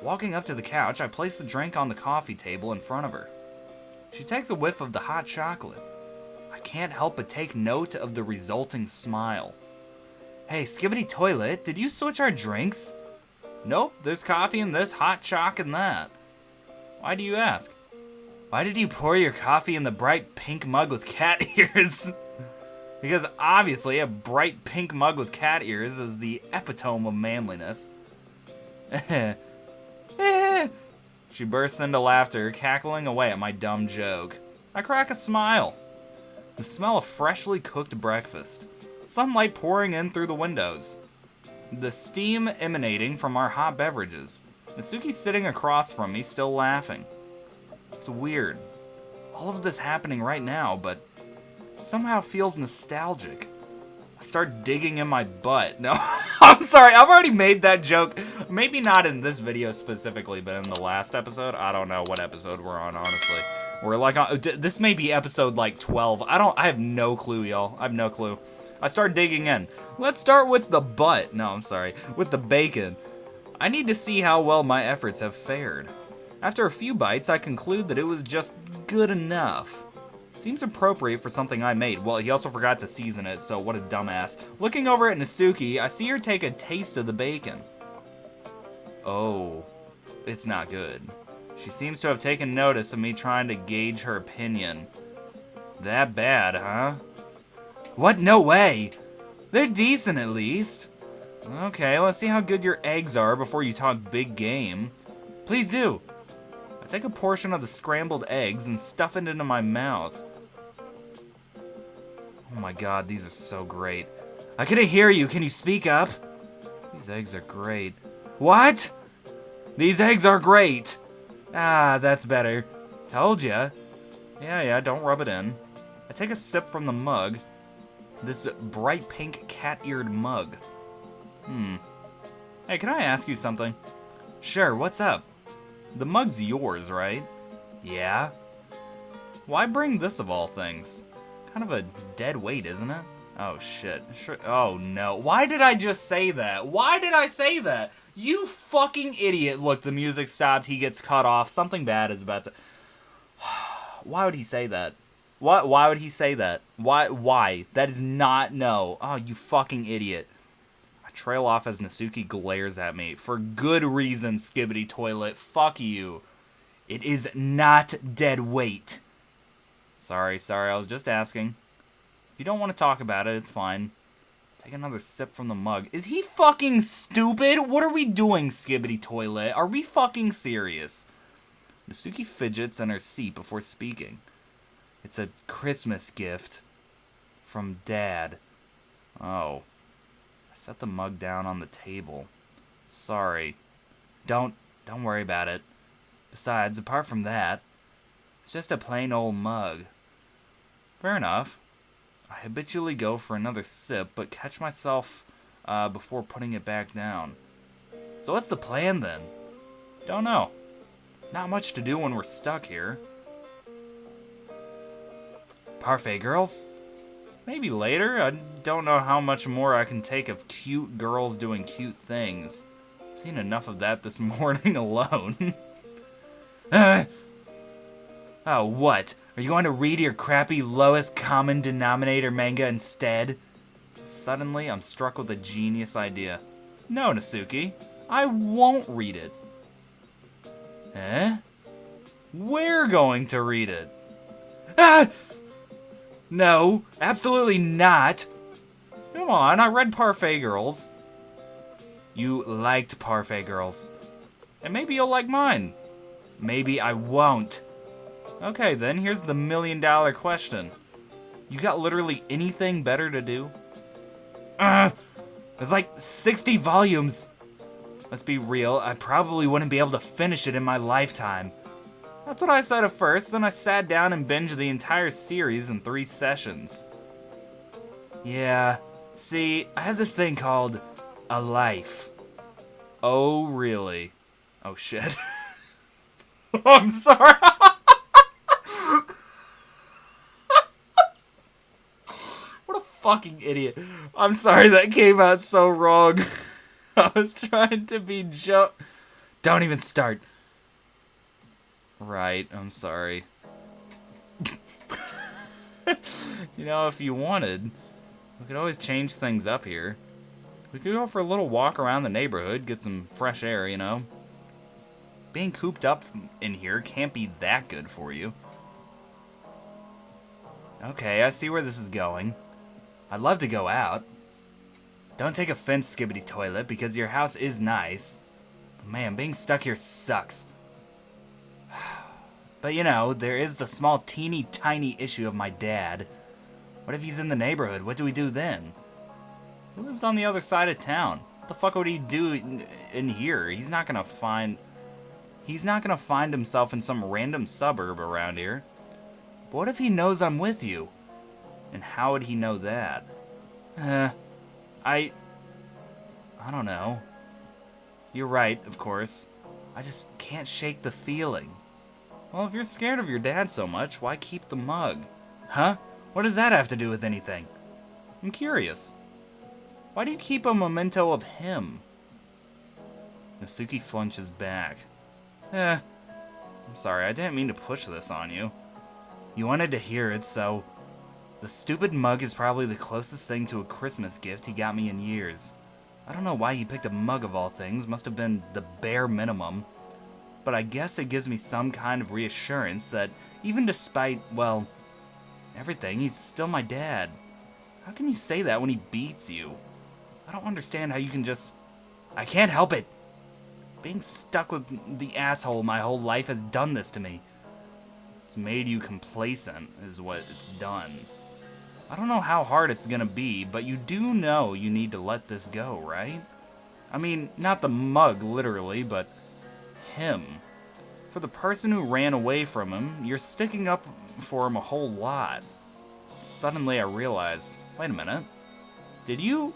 Walking up to the couch, I place the drink on the coffee table in front of her. She takes a whiff of the hot chocolate. I can't help but take note of the resulting smile. Hey, Skibbity Toilet, did you switch our drinks? Nope, there's coffee in this, hot choc in that. Why do you ask? Why did you pour your coffee in the bright pink mug with cat ears? Because obviously a bright pink mug with cat ears is the epitome of manliness. She bursts into laughter, cackling away at my dumb joke. I crack a smile. The smell of freshly cooked breakfast. Sunlight pouring in through the windows. The steam emanating from our hot beverages. Natsuki sitting across from me, still laughing. It's weird. All of this happening right now, but somehow feels nostalgic. I start digging in my butt. No, I'm sorry, I've already made that joke. Maybe not in this video specifically, but in the last episode. I don't know what episode we're on, honestly. We're like, this may be episode like 12. I have no clue, y'all. I have no clue. I start digging in. Let's start with the butt. No, I'm sorry. With the bacon. I need to see how well my efforts have fared. After a few bites, I conclude that it was just good enough. Seems appropriate for something I made. Well, he also forgot to season it, so what a dumbass. Looking over at Natsuki, I see her take a taste of the bacon. Oh, it's not good. She seems to have taken notice of me trying to gauge her opinion. That bad, huh? What? No way! They're decent, at least. Okay, let's see how good your eggs are before you talk big game. Please do. I take a portion of the scrambled eggs and stuff it into my mouth. Oh my god, these are so great. I couldn't hear you. Can you speak up? These eggs are great. What? These eggs are great. Ah, that's better. Told ya. Yeah, don't rub it in. I take a sip from the mug. This bright pink cat-eared mug. Hey, can I ask you something? Sure, what's up? The mug's yours, right? Yeah. Why bring this of all things? Kind of a dead weight, isn't it? Oh, shit. Sure. Oh, no. Why did I just say that? Why did I say that? You fucking idiot. Look, the music stopped. He gets cut off. Something bad is about to... Why would he say that? Why would he say that? Why? That is not... No. Oh, you fucking idiot. I trail off as Natsuki glares at me. For good reason, Skibbity Toilet. Fuck you. It is not dead weight. Sorry, I was just asking. If you don't want to talk about it, it's fine. Take another sip from the mug. Is he fucking stupid? What are we doing, Skibbity Toilet? Are we fucking serious? Natsuki fidgets in her seat before speaking. It's a Christmas gift. From Dad. Oh. I set the mug down on the table. Sorry. Don't worry about it. Besides, apart from that, it's just a plain old mug. Fair enough. I habitually go for another sip, but catch myself before putting it back down. So what's the plan then? Don't know. Not much to do when we're stuck here. Parfait girls? Maybe later. I don't know how much more I can take of cute girls doing cute things. I've seen enough of that this morning alone. Oh, what? Are you going to read your crappy lowest common denominator manga instead? Suddenly, I'm struck with a genius idea. No, Natsuki. I won't read it. Eh? We're going to read it. Ah! No, absolutely not. Come on, I read Parfait Girls. You liked Parfait Girls. And maybe you'll like mine. Maybe I won't. Okay, then, here's the million-dollar question. You got literally anything better to do? There's like 60 volumes. Let's be real, I probably wouldn't be able to finish it in my lifetime. That's what I said at first, then I sat down and binged the entire series in 3 sessions. Yeah, see, I have this thing called a life. Oh, really? Oh, shit. I'm sorry. What a fucking idiot. I'm sorry that came out so wrong. I was trying to be Don't even start. Right, I'm sorry. You know, if you wanted, we could always change things up here. We could go for a little walk around the neighborhood, get some fresh air, you know? Being cooped up in here can't be that good for you. Okay, I see where this is going. I'd love to go out. Don't take offense, Skibbity Toilet, because your house is nice. But man, being stuck here sucks. But you know, there is the small teeny tiny issue of my dad. What if he's in the neighborhood? What do we do then? He lives on the other side of town. What the fuck would he do in here? He's not gonna find himself in some random suburb around here. But what if he knows I'm with you? And how would he know that? I don't know. You're right, of course. I just can't shake the feeling. Well, if you're scared of your dad so much, why keep the mug? Huh? What does that have to do with anything? I'm curious. Why do you keep a memento of him? Natsuki flinches back. I'm sorry, I didn't mean to push this on you. You wanted to hear it, so... The stupid mug is probably the closest thing to a Christmas gift he got me in years. I don't know why he picked a mug of all things, must have been the bare minimum. But I guess it gives me some kind of reassurance that even despite, well, everything, he's still my dad. How can you say that when he beats you? I don't understand how you can just... I can't help it! Being stuck with the asshole my whole life has done this to me. It's made you complacent, is what it's done. I don't know how hard it's gonna be, but you do know you need to let this go, right? I mean, not the mug, literally, but him. For the person who ran away from him, you're sticking up for him a whole lot. Suddenly I realize, wait a minute. Did you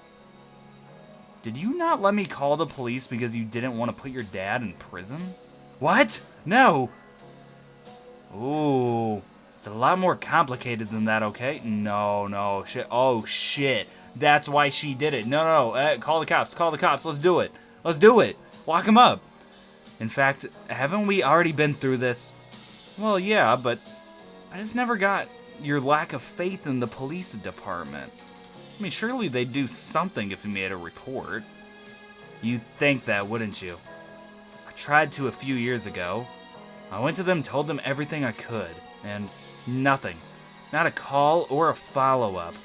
not let me call the police because you didn't want to put your dad in prison? What? No! Ooh, it's a lot more complicated than that, okay? No, shit. Oh, shit. That's why she did it. No. Call the cops. Let's do it. Lock him up. In fact, haven't we already been through this? Well, yeah, but I just never got your lack of faith in the police department. I mean, surely they'd do something if you made a report. You'd think that, wouldn't you? I tried to a few years ago. I went to them, told them everything I could, and nothing. Not a call or a follow-up.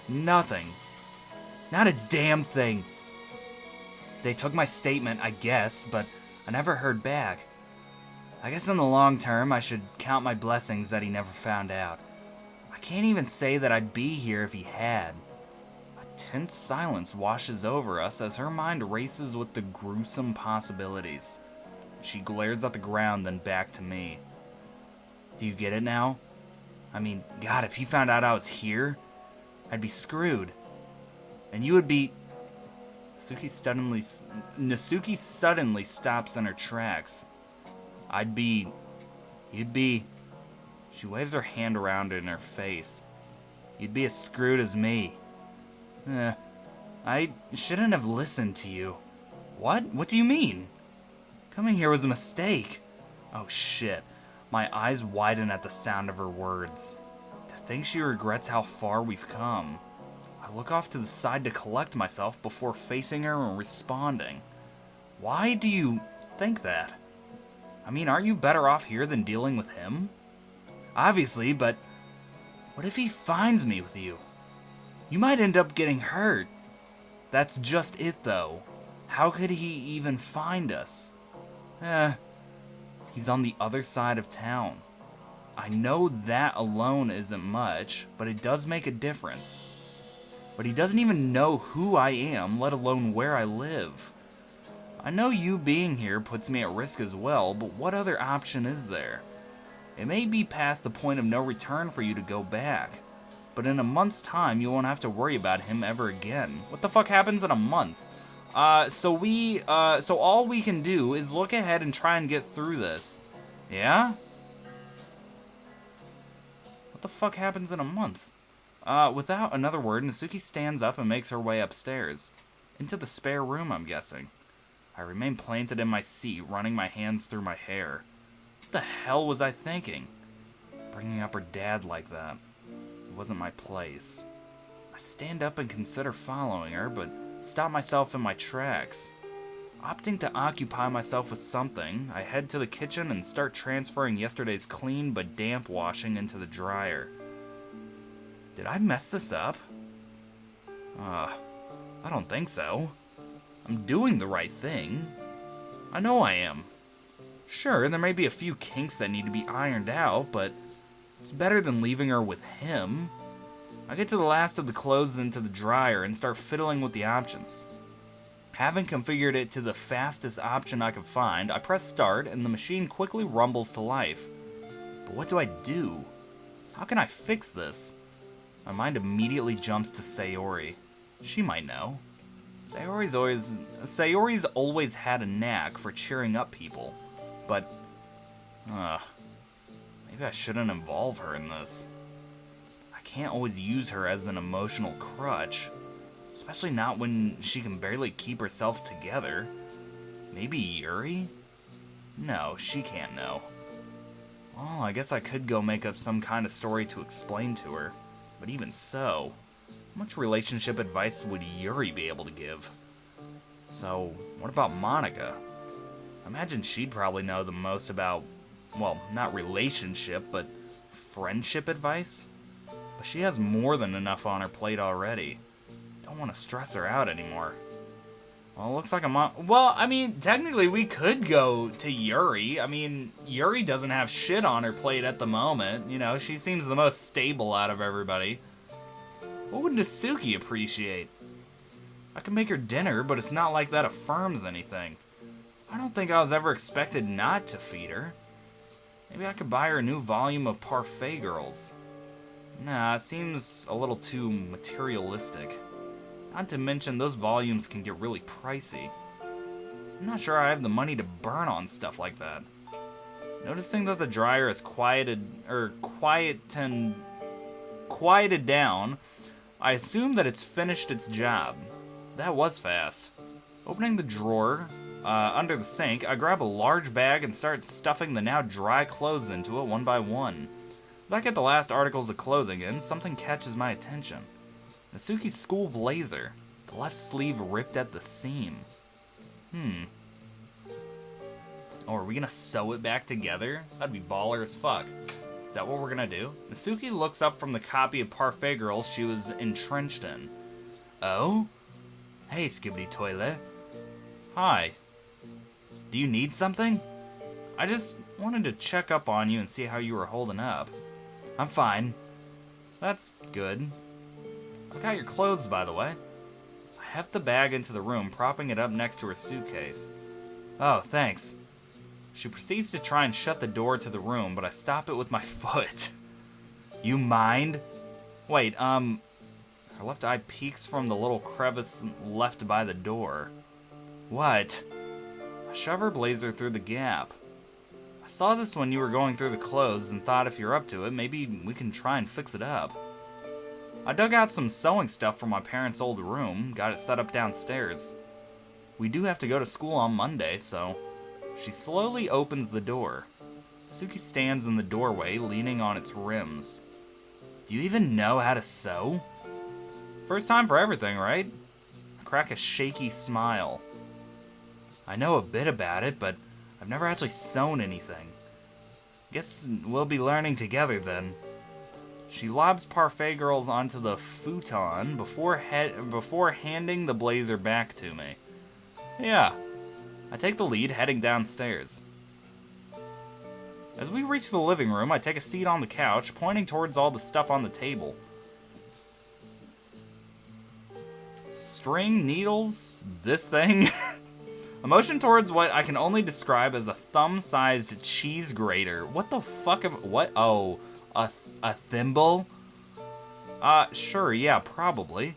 Nothing. Not a damn thing. They took my statement, I guess, but I never heard back. I guess in the long term, I should count my blessings that he never found out. I can't even say that I'd be here if he had. A tense silence washes over us as her mind races with the gruesome possibilities. She glares at the ground, then back to me. Do you get it now? I mean, God, if he found out I was here, I'd be screwed. And you would be... Natsuki suddenly stops in her tracks. You'd be... She waves her hand around in her face. You'd be as screwed as me. I shouldn't have listened to you. What? What do you mean? Coming here was a mistake. Oh shit. My eyes widen at the sound of her words. To think she regrets how far we've come. I look off to the side to collect myself before facing her and responding. Why do you think that? I mean, aren't you better off here than dealing with him? Obviously, but what if he finds me with you? You might end up getting hurt. That's just it, though. How could he even find us? He's on the other side of town. I know that alone isn't much, but it does make a difference. But he doesn't even know who I am, let alone where I live. I know you being here puts me at risk as well, but what other option is there? It may be past the point of no return for you to go back, but in a month's time you won't have to worry about him ever again. What the fuck happens in a month? So all we can do is look ahead and try and get through this. Yeah? What the fuck happens in a month? Without another word, Natsuki stands up and makes her way upstairs. Into the spare room, I'm guessing. I remained planted in my seat, running my hands through my hair. What the hell was I thinking? Bringing up her dad like that. It wasn't my place. I stand up and consider following her, but stop myself in my tracks. Opting to occupy myself with something, I head to the kitchen and start transferring yesterday's clean but damp washing into the dryer. Did I mess this up? I don't think so. I'm doing the right thing. I know I am. Sure, there may be a few kinks that need to be ironed out, but it's better than leaving her with him. I get to the last of the clothes into the dryer and start fiddling with the options. Having configured it to the fastest option I could find, I press start and the machine quickly rumbles to life. But what do I do? How can I fix this? My mind immediately jumps to Sayori. She might know. Sayori's always had a knack for cheering up people, but maybe I shouldn't involve her in this. I can't always use her as an emotional crutch. Especially not when she can barely keep herself together. Maybe Yuri? No, she can't know. Well, I guess I could go make up some kind of story to explain to her. But even so, how much relationship advice would Yuri be able to give? So, what about Monica? I imagine she'd probably know the most about, well, not relationship, but friendship advice? But she has more than enough on her plate already. Don't want to stress her out anymore. Well, it looks like well, I mean, technically we could go to Yuri. I mean, Yuri doesn't have shit on her plate at the moment. You know, she seems the most stable out of everybody. What would Natsuki appreciate? I could make her dinner, but it's not like that affirms anything. I don't think I was ever expected not to feed her. Maybe I could buy her a new volume of Parfait Girls. Nah, it seems a little too materialistic. Not to mention, those volumes can get really pricey. I'm not sure I have the money to burn on stuff like that. Noticing that the dryer is quieted down, I assume that it's finished its job. That was fast. Opening the drawer under the sink, I grab a large bag and start stuffing the now dry clothes into it one by one. As I get the last articles of clothing in, something catches my attention. Natsuki's school blazer, the left sleeve ripped at the seam. Oh, are we gonna sew it back together? That'd be baller as fuck. Is that what we're gonna do? Natsuki looks up from the copy of Parfait Girls she was entrenched in. Oh? Hey, Skibbity Toilet. Hi. Do you need something? I just wanted to check up on you and see how you were holding up. I'm fine. That's good. I got your clothes, by the way. I heft the bag into the room, propping it up next to her suitcase. Oh, thanks. She proceeds to try and shut the door to the room, but I stop it with my foot. You mind? Wait, her left eye peeks from the little crevice left by the door. What? I shove her blazer through the gap. I saw this when you were going through the clothes and thought if you're up to it, maybe we can try and fix it up. I dug out some sewing stuff from my parents' old room, got it set up downstairs. We do have to go to school on Monday, so... She slowly opens the door. Suki stands in the doorway, leaning on its rims. Do you even know how to sew? First time for everything, right? I crack a shaky smile. I know a bit about it, but I've never actually sewn anything. Guess we'll be learning together then. She lobs Parfait Girls onto the futon before handing the blazer back to me. Yeah. I take the lead, heading downstairs. As we reach the living room, I take a seat on the couch, pointing towards all the stuff on the table. String, needles, this thing. A motion towards what I can only describe as a thumb-sized cheese grater. What the fuck what? Oh, a thimble? Sure, yeah, probably.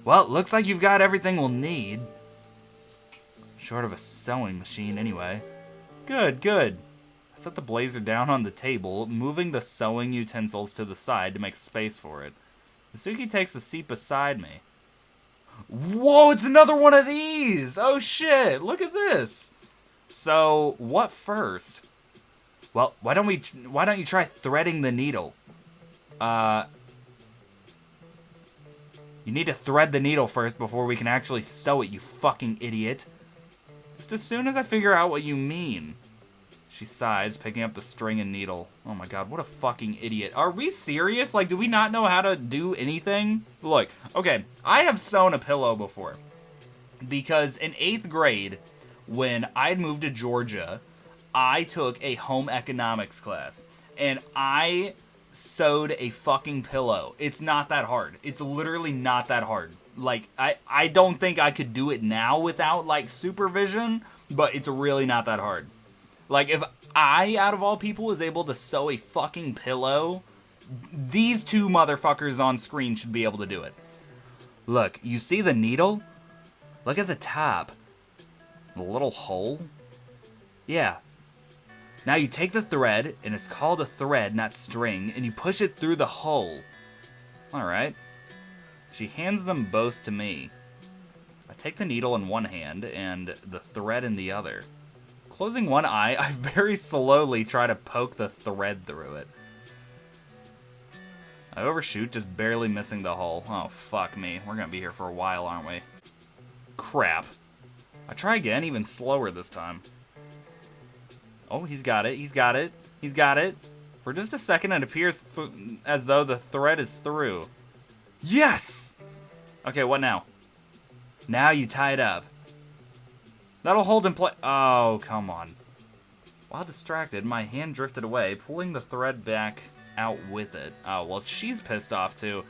Well, looks like you've got everything we'll need. Short of a sewing machine, anyway. Good, good. I set the blazer down on the table, moving the sewing utensils to the side to make space for it. Natsuki takes a seat beside me. Whoa, it's another one of these! Oh shit, look at this! So, what first? Well, why don't you try threading the needle? You need to thread the needle first before we can actually sew it, you fucking idiot. Just as soon as I figure out what you mean. She sighs, picking up the string and needle. Oh my god, what a fucking idiot. Are we serious? Like, do we not know how to do anything? Look, okay, I have sewn a pillow before. Because in 8th grade, when I'd moved to Georgia, I took a home economics class. And I sewed a fucking pillow. It's not that hard. It's literally not that hard. Like, I don't think I could do it now without, like, supervision, but it's really not that hard. Like, if I, out of all people, was able to sew a fucking pillow, these two motherfuckers on screen should be able to do it. Look, you see the needle? Look at the top. The little hole? Yeah. Now you take the thread, and it's called a thread, not string, and you push it through the hole. Alright. She hands them both to me. I take the needle in one hand, and the thread in the other. Closing one eye, I very slowly try to poke the thread through it. I overshoot, just barely missing the hole. Oh, fuck me. We're gonna be here for a while, aren't we? Crap. I try again, even slower this time. Oh, he's got it. He's got it. He's got it. For just a second, it appears as though the thread is through. Yes! Okay, what now? Now you tie it up. That'll hold in place. Oh, come on. While distracted, my hand drifted away, pulling the thread back out with it. Oh, well, she's pissed off, too.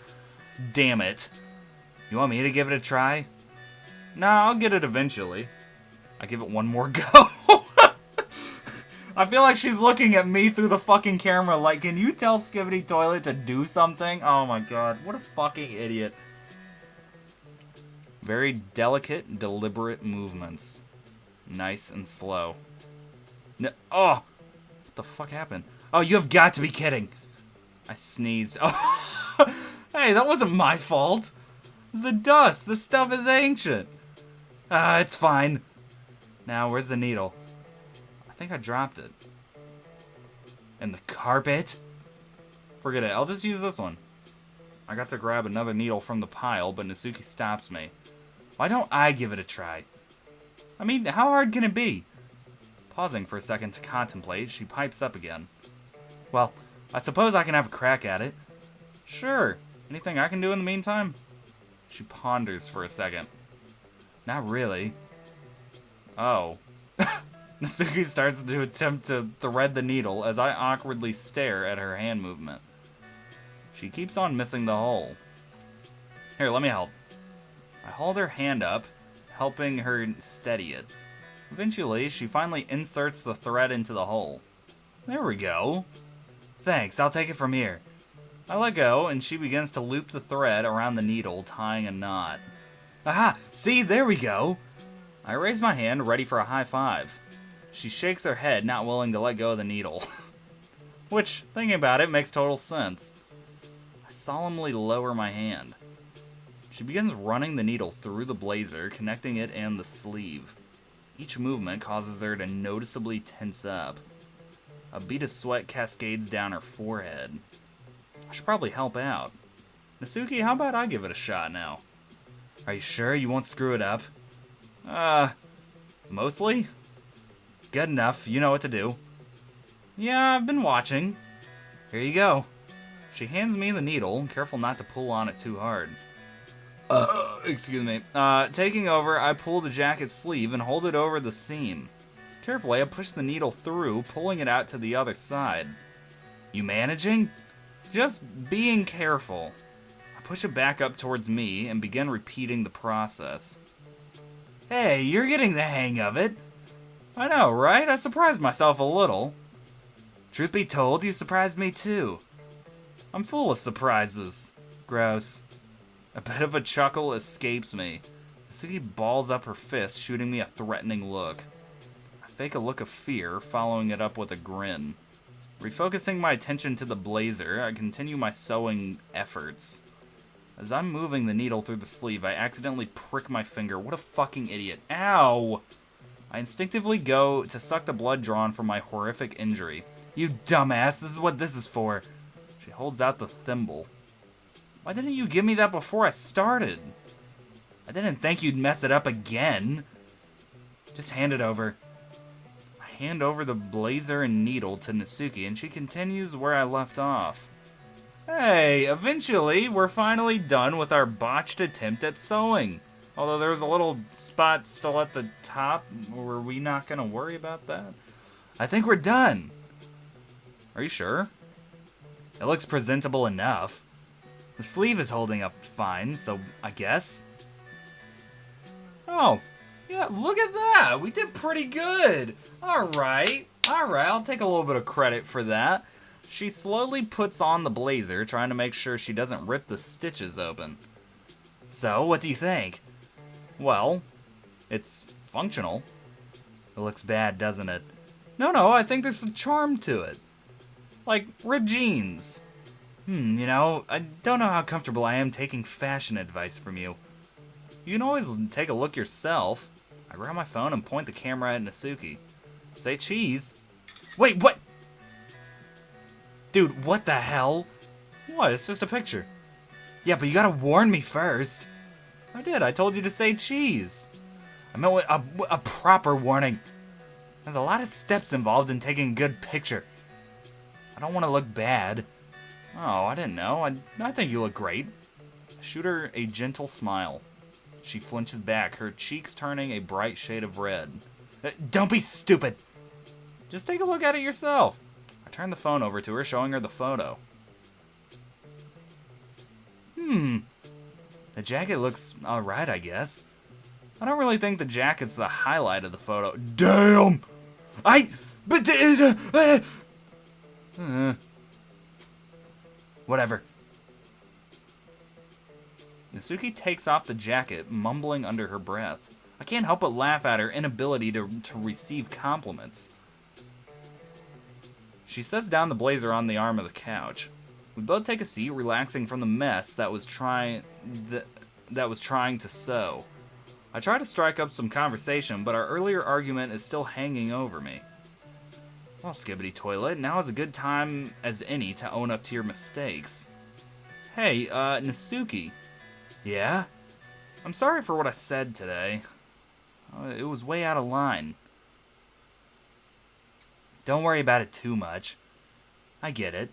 Damn it. You want me to give it a try? Nah, I'll get it eventually. I give it one more go. I feel like she's looking at me through the fucking camera like, can you tell Skibbity Toilet to do something? Oh my god, what a fucking idiot. Very delicate, deliberate movements. Nice and slow. No, oh! What the fuck happened? Oh, you have got to be kidding! I sneezed. Oh, hey, that wasn't my fault! It's the dust! This stuff is ancient! It's fine. Now, where's the needle? I think I dropped it. And the carpet? Forget it, I'll just use this one. I got to grab another needle from the pile, but Natsuki stops me. Why don't I give it a try? I mean, how hard can it be? Pausing for a second to contemplate, she pipes up again. Well, I suppose I can have a crack at it. Sure. Anything I can do in the meantime? She ponders for a second. Not really. Oh. Natsuki starts to attempt to thread the needle as I awkwardly stare at her hand movement. She keeps on missing the hole. Here, let me help. I hold her hand up, helping her steady it. Eventually, she finally inserts the thread into the hole. There we go. Thanks, I'll take it from here. I let go, and she begins to loop the thread around the needle, tying a knot. Aha! See, there we go! I raise my hand, ready for a high five. She shakes her head, not willing to let go of the needle. Which, thinking about it, makes total sense. I solemnly lower my hand. She begins running the needle through the blazer, connecting it and the sleeve. Each movement causes her to noticeably tense up. A bead of sweat cascades down her forehead. I should probably help out. Natsuki, how about I give it a shot now? Are you sure you won't screw it up? Mostly? Good enough, you know what to do. Yeah, I've been watching. Here you go. She hands me the needle, careful not to pull on it too hard. Excuse me. Taking over, I pull the jacket sleeve and hold it over the seam. Carefully, I push the needle through, pulling it out to the other side. You managing? Just being careful. I push it back up towards me and begin repeating the process. Hey, you're getting the hang of it. I know, right? I surprised myself a little. Truth be told, you surprised me too. I'm full of surprises. Gross. A bit of a chuckle escapes me. Natsuki balls up her fist, shooting me a threatening look. I fake a look of fear, following it up with a grin. Refocusing my attention to the blazer, I continue my sewing efforts. As I'm moving the needle through the sleeve, I accidentally prick my finger. What a fucking idiot. Ow! I instinctively go to suck the blood drawn from my horrific injury. You dumbass, this is what this is for. She holds out the thimble. Why didn't you give me that before I started? I didn't think you'd mess it up again. Just hand it over. I hand over the blazer and needle to Natsuki, and she continues where I left off. Hey, eventually, we're finally done with our botched attempt at sewing. Although there was a little spot still at the top. Were we not going to worry about that? I think we're done. Are you sure? It looks presentable enough. The sleeve is holding up fine, so I guess. Oh, yeah, look at that. We did pretty good. All right, I'll take a little bit of credit for that. She slowly puts on the blazer, trying to make sure she doesn't rip the stitches open. So, what do you think? Well, it's functional. It looks bad, doesn't it? No, I think there's a charm to it. Like ripped jeans. You know, I don't know how comfortable I am taking fashion advice from you. You can always take a look yourself. I grab my phone and point the camera at Natsuki. Say cheese. Wait, what? Dude, what the hell? What? It's just a picture. Yeah, but you gotta warn me first. I did. I told you to say cheese. I meant a proper warning. There's a lot of steps involved in taking a good picture. I don't want to look bad. Oh, I didn't know. I think you look great. I shoot her a gentle smile. She flinches back, her cheeks turning a bright shade of red. Don't be stupid. Just take a look at it yourself. I turn the phone over to her, showing her the photo. The jacket looks alright, I guess. I don't really think the jacket's the highlight of the photo. Damn! Whatever. Natsuki takes off the jacket, mumbling under her breath. I can't help but laugh at her inability to receive compliments. She sets down the blazer on the arm of the couch. We both take a seat, relaxing from the mess that was trying to sew. I try to strike up some conversation, but our earlier argument is still hanging over me. Well, Skibbity Toilet, now is a good time as any to own up to your mistakes. Hey, Natsuki. Yeah? I'm sorry for what I said today. It was way out of line. Don't worry about it too much. I get it.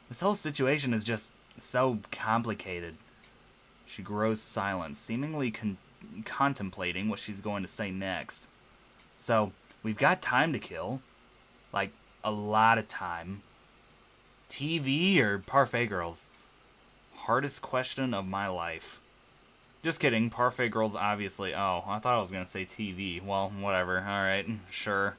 This whole situation is just so complicated. She grows silent, seemingly contemplating what she's going to say next. So, we've got time to kill. Like, a lot of time. TV or Parfait Girls? Hardest question of my life. Just kidding, Parfait Girls obviously. Oh, I thought I was going to say TV. Well, whatever. Alright, sure.